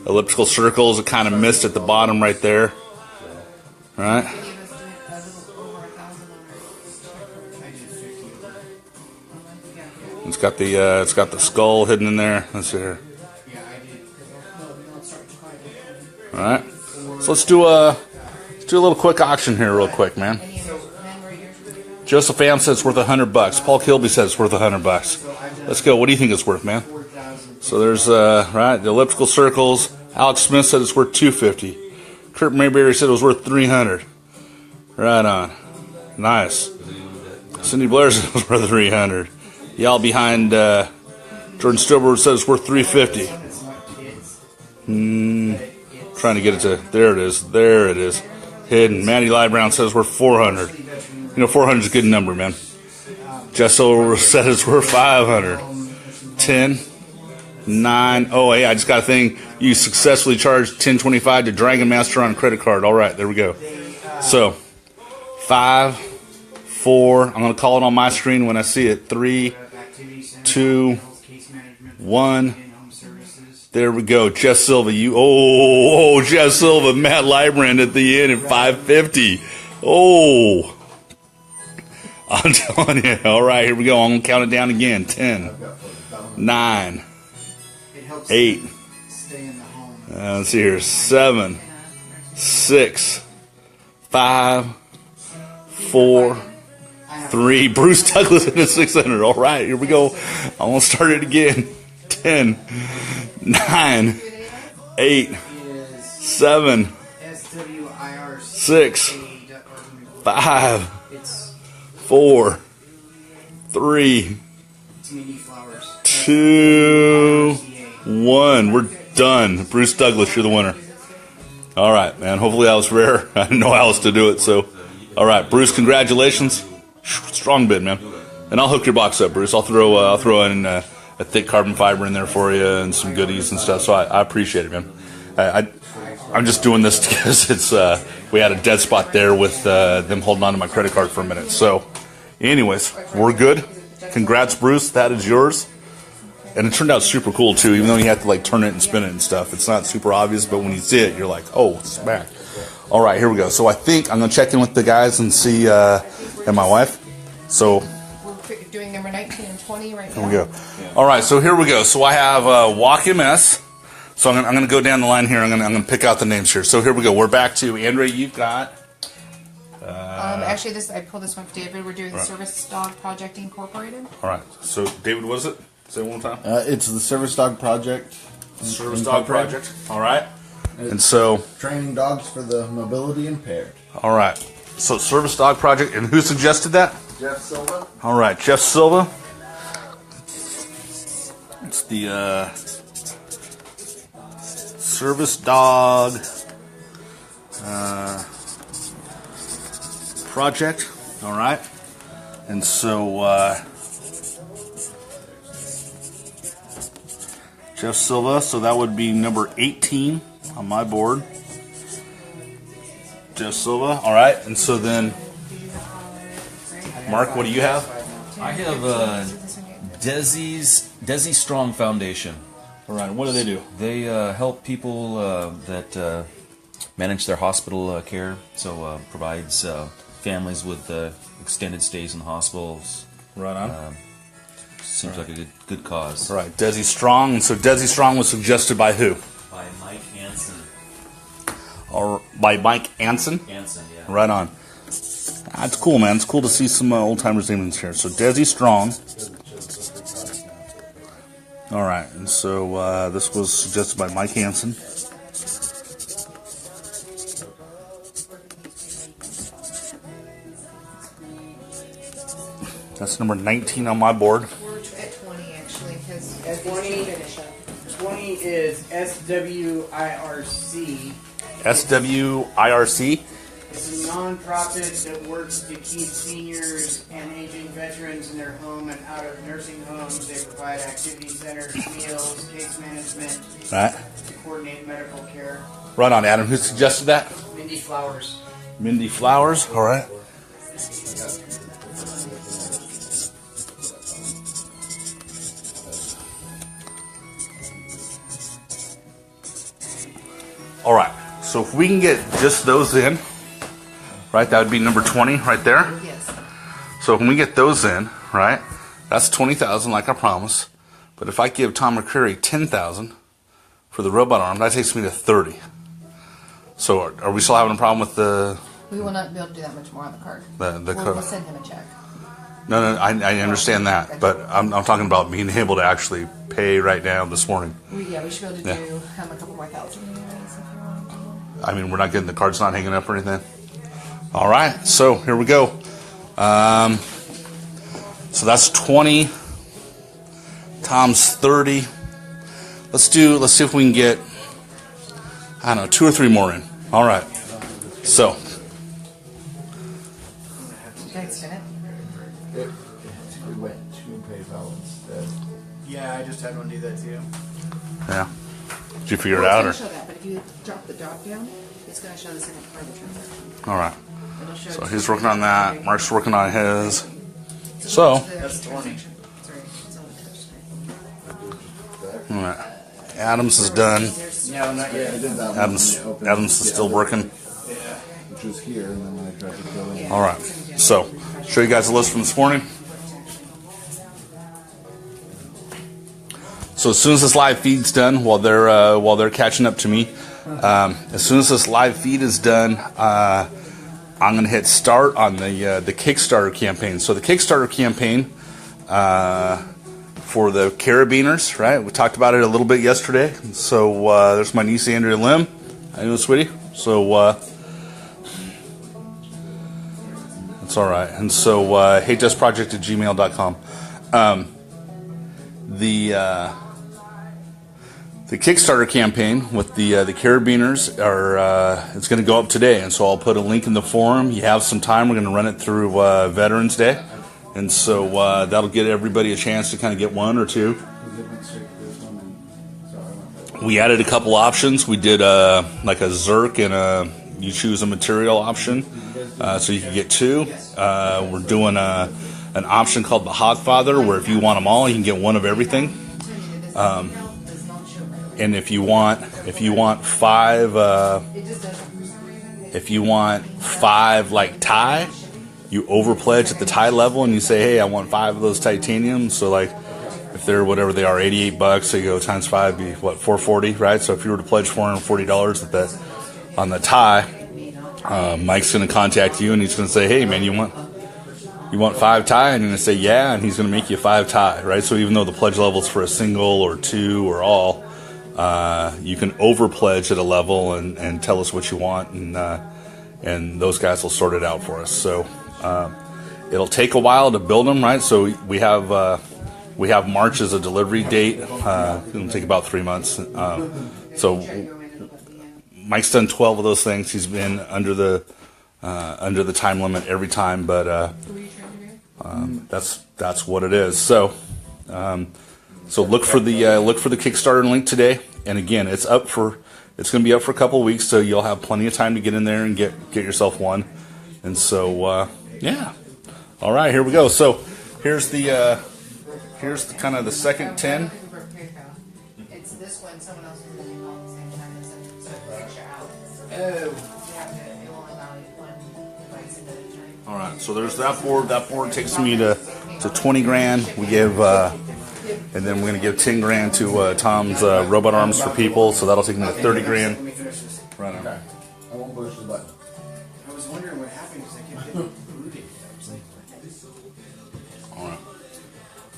elliptical circles. It kind of missed at the bottom right there, right? It's got the skull hidden in there. Let's see here. All right. So let's do a little quick auction here, real quick, man. Joseph Am says it's worth $100. Paul Kilby says it's worth $100. Let's go. What do you think it's worth, man? So there's right, the elliptical circles. Alex Smith said it's worth $250. Kurt Mayberry said it was worth $300. Right on. Nice. Cindy Blair said it was worth $300. Y'all behind Jordan Stober said it's worth $350. Trying to get it to there. It is. There it is. Hidden. Maddie Liebrown says we're $400. 400 is a good number, man. Jessel said it's worth $500. 10, 9. Oh, hey, I just got a thing. You successfully charged $10.25 to Dragon Master on credit card. All right, there we go. So, 5, 4. I'm going to call it on my screen when I see it. 3, 2, 1. There we go. Jeff Silva. Jeff Silva. Matt Librand at the end at $550. Oh. I'm telling you. All right, here we go. I'm going to count it down again. 10, 9, 8. Let's see here. 7, 6, 5, 4, 3. Bruce Douglas at 600. All right, here we go. I'm going to start it again. 10, 9, 8, 7, 6, 5, 4, 3, 2, 1. We're done. Bruce Douglas, you're the winner. All right, man. Hopefully that was rare. I didn't know how else to do it. So, all right, Bruce, congratulations. Strong bid, man. And I'll hook your box up, Bruce. I'll throw in a thick carbon fiber in there for you and some goodies and stuff. So I appreciate it, man. I'm just doing this because it's we had a dead spot there with them holding on to my credit card for a minute. So, anyways, we're good. Congrats, Bruce. That is yours. And it turned out super cool too, even though you have to like turn it and spin it and stuff. It's not super obvious, but when you see it, you're like, oh, it's back. All right, here we go. So I think I'm gonna check in with the guys and see, and my wife. So We're doing number 19 and 20 right now. here we go. All right, so here we go. So I have Walk MS. So I'm gonna go down the line here. I'm gonna pick out the names here. So here we go. We're back to Andre. You've got. Actually, I pulled this one for David. We're doing the Service Dog Project Incorporated. All right. So David, what is it? Say it one more time. It's the Service Dog Project. Service Dog Project. All right. And so Training dogs for the mobility impaired. all right. So Service Dog Project, and who suggested that? Jeff Silva. All right, Jeff Silva. It's the Service Dog Project. All right. And so Jeff Silva, so that would be number 18 on my board. Jeff Silva, all right. And so then, Mark, what do you have? I have Desi Strong Foundation. All right, what do they do? They help people that manage their hospital care. So provides families with extended stays in hospitals. Right on. Seems like a good cause. All right, Desi Strong. And so Desi Strong was suggested by who? By Mike Anson. Or by Mike Anson? Anson, yeah. Right on. That's cool, man. It's cool to see some old timers names here. So Desi Strong. All right, and so this was suggested by Mike Anson. That's number 19 on my board. We're at 20 actually because At 20, finish up. 20 is SWIRC. SWIRC. It's a nonprofit that works to keep seniors and aging veterans in their home and out of nursing homes. They provide activity centers, meals, case management, Right. to coordinate medical care. Right on, Adam. Who suggested that? Mindy Flowers. Mindy Flowers. All right. All right. So if we can get just those in, right, that would be number 20 right there. Yes. So when we get those in, right, that's 20,000 like I promised. But if I give Tom McCreary 10,000 for the robot arm, that takes me to 30. So are we still having a problem with the We will not be able to do that much more on the card. the We'll send him a check. No, I understand that, but I'm talking about being able to actually pay right now this morning. We should be able to Yeah. do a couple more thousand anyways if you want to. I mean, we're not getting the cards not hanging up or anything. All right, so here we go. So that's 20. Tom's 30. Let's see if we can get, I don't know, 2 or 3 more in. All right. So You guys spin it? It went to PayPal instead. Yeah, I just had one do that too. yeah, did you figure it Well, out or? it's going to show that, but if you drop the drop down, it's going to show the second part of the transaction. All right. It'll show So two he's working on that. transactions. Mark's working on his. So. That's 20. Sorry, it's on the touch screen. All right. Adams is done. No, not yet. I did that one Adams when I opened Adams is the still other, working. which was here, and then when I tried to go in. All right. So, show you guys the list from this morning. So as soon as this live feed's done, while they're catching up to me, as soon as this live feed is done, I'm going to hit start on the Kickstarter campaign. So the Kickstarter campaign for the carabiners, right? We talked about it a little bit yesterday. So there's my niece Andrea Lim. I know, sweetie. So it's all right. And so hatedustproject@gmail.com. The Kickstarter campaign with the carabiners it's going to go up today, and so I'll put a link in the forum. You have some time. We're going to run it through Veterans Day, and so that'll get everybody a chance to kind of get one or two. We added a couple options. We did like a Zerk and you choose a material option, so you can get two. We're doing an option called the Hogfather, where if you want them all, you can get one of everything. And if you want five like tie, you overpledge at the tie level and you say, hey, I want 5 of those titanium. So like if they're whatever they are, $88, so you go times 5 be what, $440, right? So if you were to pledge $440 on the tie, Mike's going to contact you and he's going to say, hey man, you want 5 tie? And you're going to say yeah, and he's going to make you 5 tie, right? So even though the pledge level's for a single or 2 or all, you can over pledge at a level and tell us what you want, and those guys will sort it out for us. So it'll take a while to build them, right? So we have March as a delivery date. It'll take about 3 months. So Mike's done 12 of those things. He's been under the time limit every time, but that's what it is. So look for the Kickstarter link today. And again, it's going to be up for a couple of weeks, so you'll have plenty of time to get in there and get yourself one. And so yeah, all right, here we go. So here's the kind of the second 10. It's this one. Someone else is going to call at the same time. So it's a picture out. Oh. It won't allow you one device at a time. All right, so there's that board. That board takes me to 20 grand. We give. And then we're going to give 10 grand to Tom's robot arms for people, so that'll take me to 30 grand. Let me finish this. Right on. I won't push the button. I was wondering what happened because I kept getting booted. I was like, All right.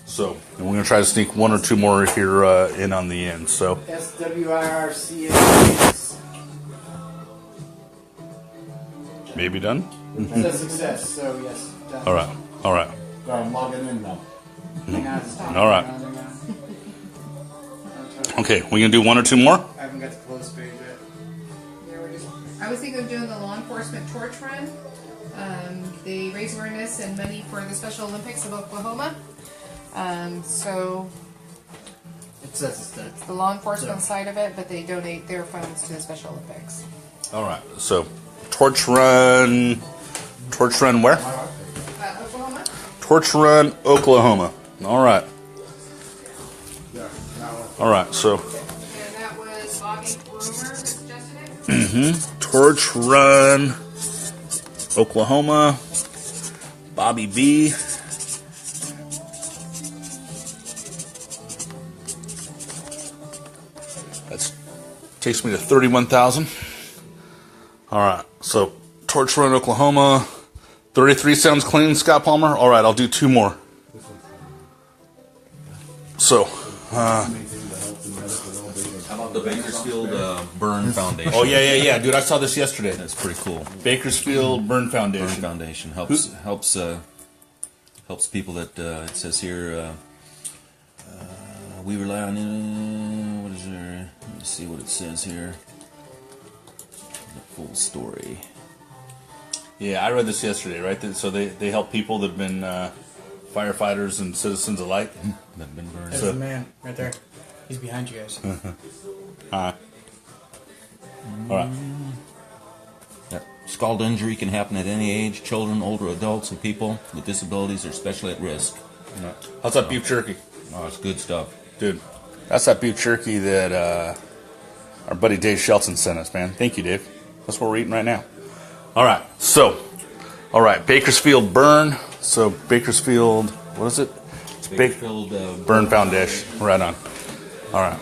So, and we're going to try to sneak 1 or 2 more here in on the end. So, SWIRCS. maybe done. That's a success. So yes. Done. All right. All right. I'm logging in now. Hang on. All right. Hang on. Okay, we're going to do 1 or 2 more. I haven't got the close page yet. I was thinking of doing the law enforcement torch run. They raise awareness and money for the Special Olympics of Oklahoma. So It says it's done. it's the law enforcement side of it, but they donate their funds to the Special Olympics. All right. So, torch run where? Oklahoma? Torch run, Oklahoma. All right. All right. So, And that was Bobby Groomer that suggested it. Torch Run, Oklahoma, Bobby B. That takes me to 31,000. All right, so Torch Run, Oklahoma, 33 sounds clean, Scott Palmer. All right, I'll do 2 more. So, How about the Bakersfield Burn Foundation? oh yeah, dude, I saw this yesterday. That's pretty cool. Bakersfield Burn Foundation. Burn Foundation helps people that it says here. We rely on what is there? Let me see what it says here. The full story. Yeah, I read this yesterday, right? So they help people that have been firefighters and citizens alike. That been burned. There's the man right there. He's behind you guys. All right. That scald injury can happen at any age. Children, older adults, and people with disabilities are especially at risk. How's that beef jerky? Oh, it's good stuff. Dude, that's that beef jerky that our buddy Dave Shelton sent us, man. Thank you, Dave. That's what we're eating right now. All right. So, all right, Bakersfield Burn. So, Bakersfield, what is it? It's Bakersfield Burn Foundation. Right on. All right.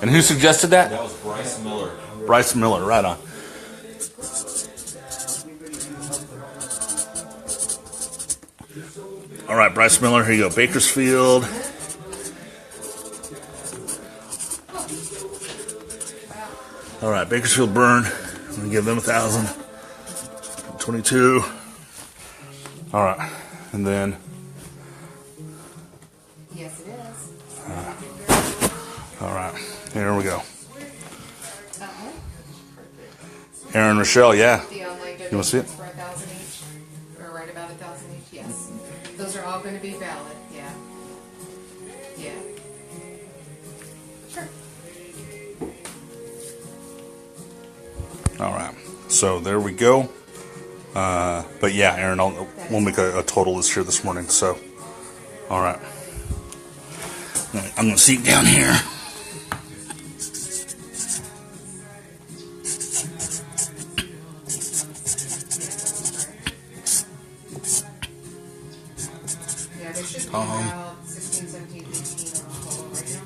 And who suggested that? That was Bryce Miller. Bryce Miller. Right on. All right, Bryce Miller. Here you go. Bakersfield. All right, Bakersfield Burn. I'm gonna give them 1,000. 22. All right, and then. Yes, it is. All right, here we go. Aaron, Rochelle, yeah. The online You wanna see it? donations for 1,000 each, or right about 1,000 each. Yes, those are all going to be valid. Yeah. Yeah. Sure. All right, so there we go. But yeah, Aaron, we'll make a total list here this morning. So, all right, I'm gonna seat down here. Yeah, there should be about 16, 17, 18 on total right now.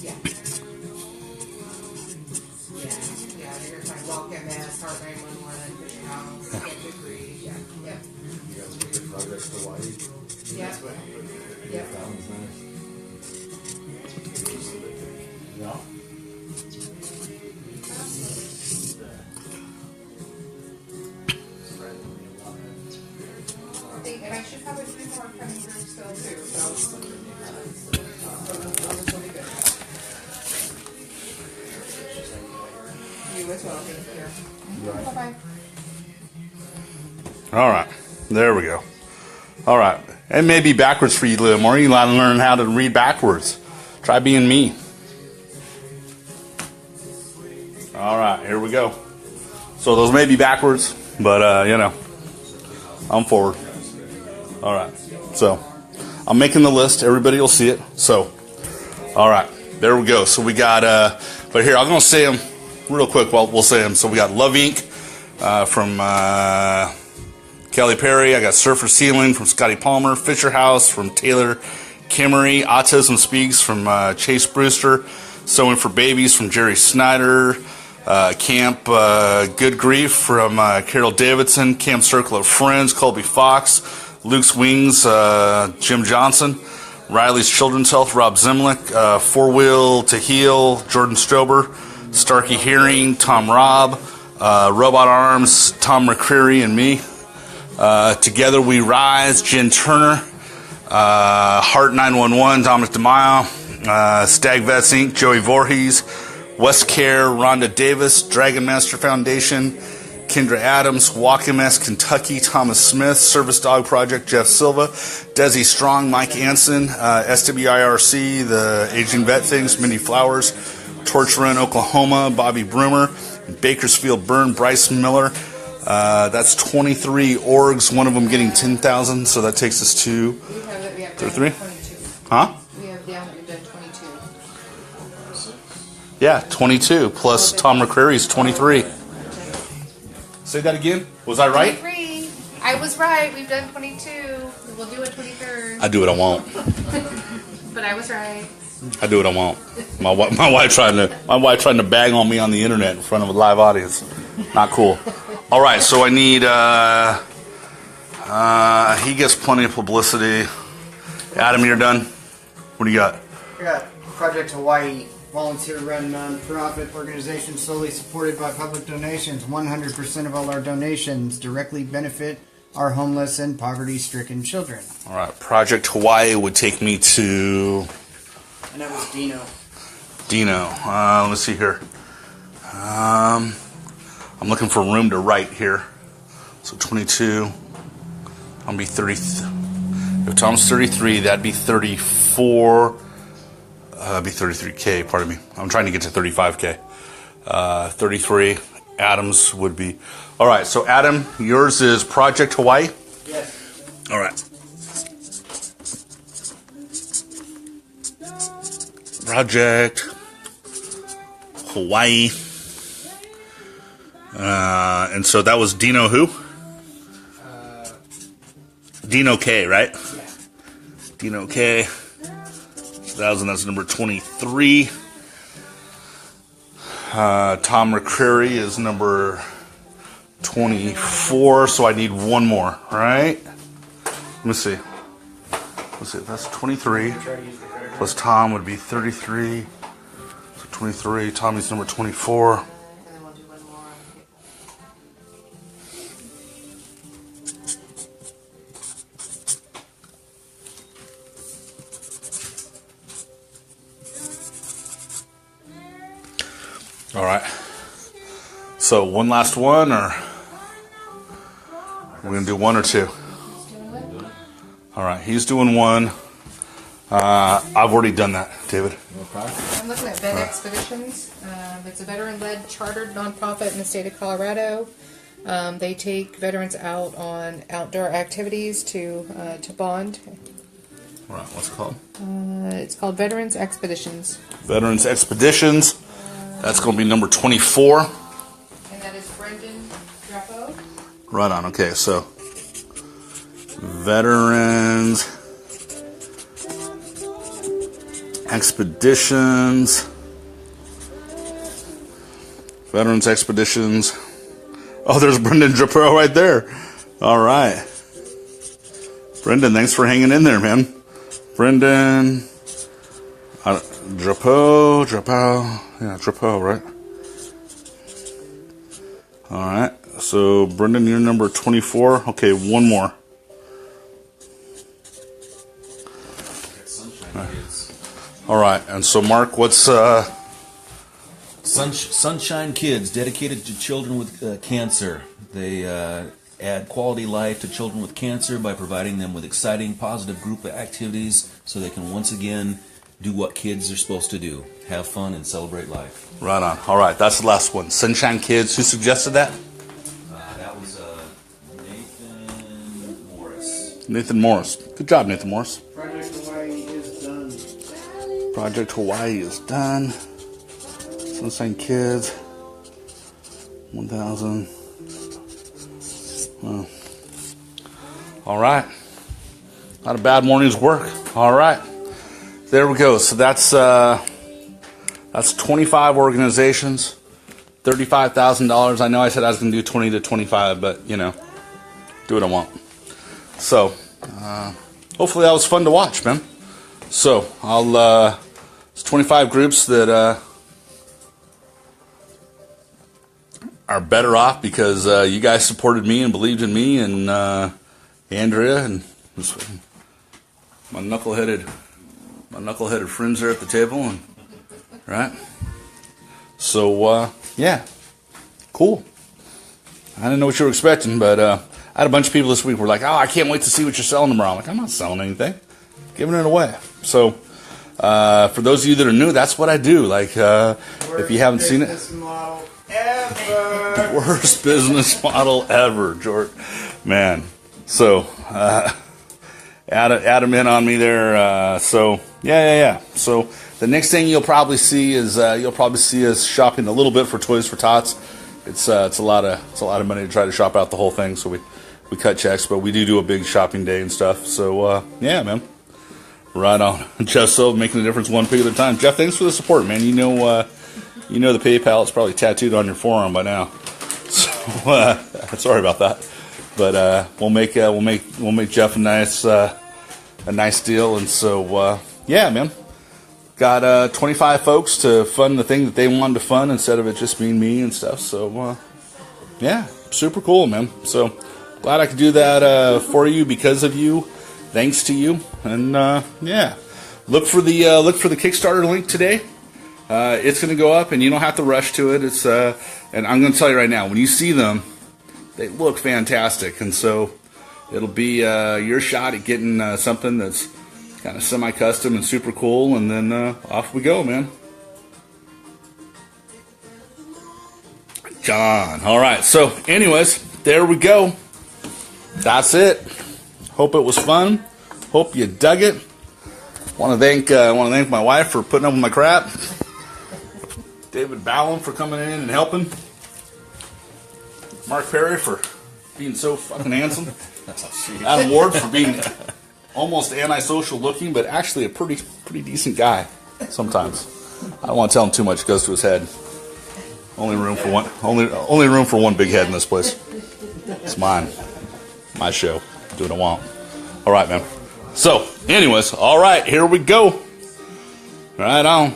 Yeah. Yeah, you're gonna find Walk MS, Heart 911, Vision House, Get Degree, yeah, yep. You guys look at Project Hawaii. Yep. Yep. No. And I should have a few more coming through still too, so. This will be good. You as well, thank you. Bye-bye. All right, there we go. All right, it may be backwards for you, Liam, or you got to learn how to read backwards. Try being me. All right, here we go. So those may be backwards, but you know, I'm forward. All right, so I'm making the list. Everybody will see it. So, all right, there we go. So we got, but here I'm gonna say them real quick. Well, we'll say them. So we got Love Inc. From Kelly Perry. I got Surfer Ceiling from Scotty Palmer. Fisher House from Taylor Kimmery. Autism Speaks from Chase Brewster. Sewing for Babies from Jerry Snyder. Camp Good Grief from Carol Davidson. Camp Circle of Friends, Colby Fox. Luke's Wings, Jim Johnson. Riley's Children's Health, Rob Zemlick. Four Wheel to Heal, Jordan Stober. Starkey Hearing, Tom Robb. Robot Arms, Tom McCreary and me. Together We Rise, Jen Turner. Heart 911, Dominic DeMaio. Stag Vets Inc., Joey Voorhees. West Care, Rhonda Davis. Dragon Master Foundation, Kendra Adams. Walk MS Kentucky, Thomas Smith. Service Dog Project, Jeff Silva. Desi Strong, Mike Anson. SWIRC, the Aging Vet Things, Mindy Flowers. Torch Run, Oklahoma, Bobby Broomer. Bakersfield Burn, Bryce Miller. That's 23 orgs, one of them getting 10,000, so that takes us to We have 33? 22. Huh? We have down that we've done 22. Yeah, 22 plus Tom McCreary's 23. Say that again. Was I right? 23. I was right. We've done 22. We'll do a 23rd. I do what I want. But I was right. I do what I want. My wife trying to bang on me on the internet in front of a live audience. Not cool. All right, so I need. He gets plenty of publicity. Adam, you're done. What do you got? I got Project Hawaii, volunteer-run non-profit organization solely supported by public donations. 100% of all our donations directly benefit our homeless and poverty-stricken children. All right, Project Hawaii would take me to And that was Dino. Dino. Let me see here. I'm looking for room to write here. So 22. I'll be 30. If Tom's 33, that'd be 34. That'd be 33K, pardon me. I'm trying to get to 35K. 33. Adam's would be. All right, so Adam, yours is Project Hawaii? Yes. All right. Project Hawaii. And so that was Dino who? Dino K, right? Yeah. Dino K. 2000, that's number 23. Tom McCreary is number 24, so I need one more, right? Let me see. Let's see, that's 23. Try to use the credit card. Plus Tom would be 33. So 23. Tommy's number 24. And then we'll do one more on the All right. So one last one, or we're going to do one or two? All right, he's doing one. I've already done that, David. I'm looking at Vet Expeditions. It's a veteran-led chartered nonprofit in the state of Colorado. They take veterans out on outdoor activities to bond. All right, what's it called? It's called Veterans Expeditions. Veterans Expeditions. That's going to be number 24. And that is Brendan Drapo. Right on. Okay, so Veterans Expeditions. Veterans Expeditions. Oh, there's Brendan Drapo right there. All right. Brendan, thanks for hanging in there, man. Brendan Drapo. Yeah, Drapo, right? All right. So, Brendan, you're number 24. Okay, one more. All right. And so, Mark, what's Sunshine Kids, dedicated to children with cancer. They add quality life to children with cancer by providing them with exciting, positive group activities so they can once again do what kids are supposed to do. Have fun and celebrate life. right on? All right. That's the last one. Sunshine Kids. Who suggested that? That was Nathan Morris. Nathan Morris. Good job, Nathan Morris. Project Hawaii is done. Project Hawaii is done. Sunshine Kids. 1,000. Well. All right. Not a bad morning's work. All right. There we go. So that's 25 organizations, $35,000. I know I said I was going to do 20 to 25, but you know, do what I want. So hopefully that was fun to watch, man. So I'll it's 25 groups that are better off because you guys supported me and believed in me, and Andrea and my knuckleheaded friends there at the table, and right. So yeah, cool. I didn't know what you were expecting, but I had a bunch of people this week who were like, "Oh, I can't wait to see what you're selling tomorrow." I'm like, "I'm not selling anything, giving it away." So for those of you that are new, that's what I do. Like if you haven't seen it. Model ever. Worst business model ever, George. Man. So, add them in on me there. So, yeah. So, the next thing you'll probably see is us shopping a little bit for Toys for Tots. It's a lot of money to try to shop out the whole thing. So we cut checks, but we do a big shopping day and stuff. So, yeah, man. Right on. Jeff Silva making a difference one pig at a time. Jeff, thanks for the support, man. You know the PayPal is probably tattooed on your forearm by now. So sorry about that, but we'll make Jeff a nice deal. And so yeah, man, got 25 folks to fund the thing that they wanted to fund instead of it just being me and stuff. So yeah, super cool, man. So glad I could do that for you, because of you, thanks to you. And yeah, look for the Kickstarter link today. It's going to go up, and you don't have to rush to it. It's and I'm going to tell you right now, when you see them, they look fantastic, and so it'll be your shot at getting something that's kind of semi-custom and super cool, and then off we go, man. John. All right. So, anyways, there we go. That's it. Hope it was fun. Hope you dug it. Want to thank my wife for putting up with my crap. David Ballum for coming in and helping. Mark Perry for being so fucking handsome. Adam Ward for being almost antisocial looking, but actually a pretty decent guy sometimes. I don't want to tell him too much; it goes to his head. Only room for one. Only room for one big head in this place. It's mine. My show. Do what I want. All right, man. So, anyways, all right, here we go. Right on.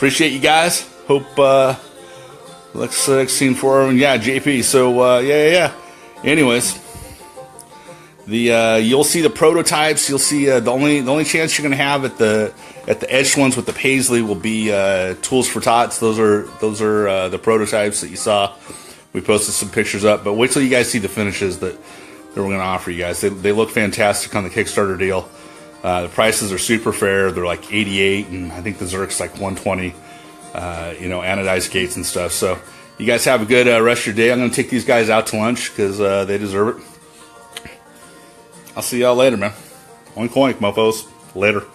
appreciate you guys. Hope let's scene for him. Yeah, JP. So yeah. Anyways, you'll see the prototypes. You'll see the only chance you're going to have at the edged ones with the paisley will be tools for tots. Those are the prototypes that you saw. We posted some pictures up, but wait till you guys see the finishes that we're going to offer you guys. They look fantastic on the Kickstarter deal. The prices are super fair. They're like $88, and I think the Zerk's like $120. Anodized gates and stuff. So you guys have a good rest of your day. I'm going to take these guys out to lunch because they deserve it. I'll see y'all later, man. Oink oink, mofos. Later.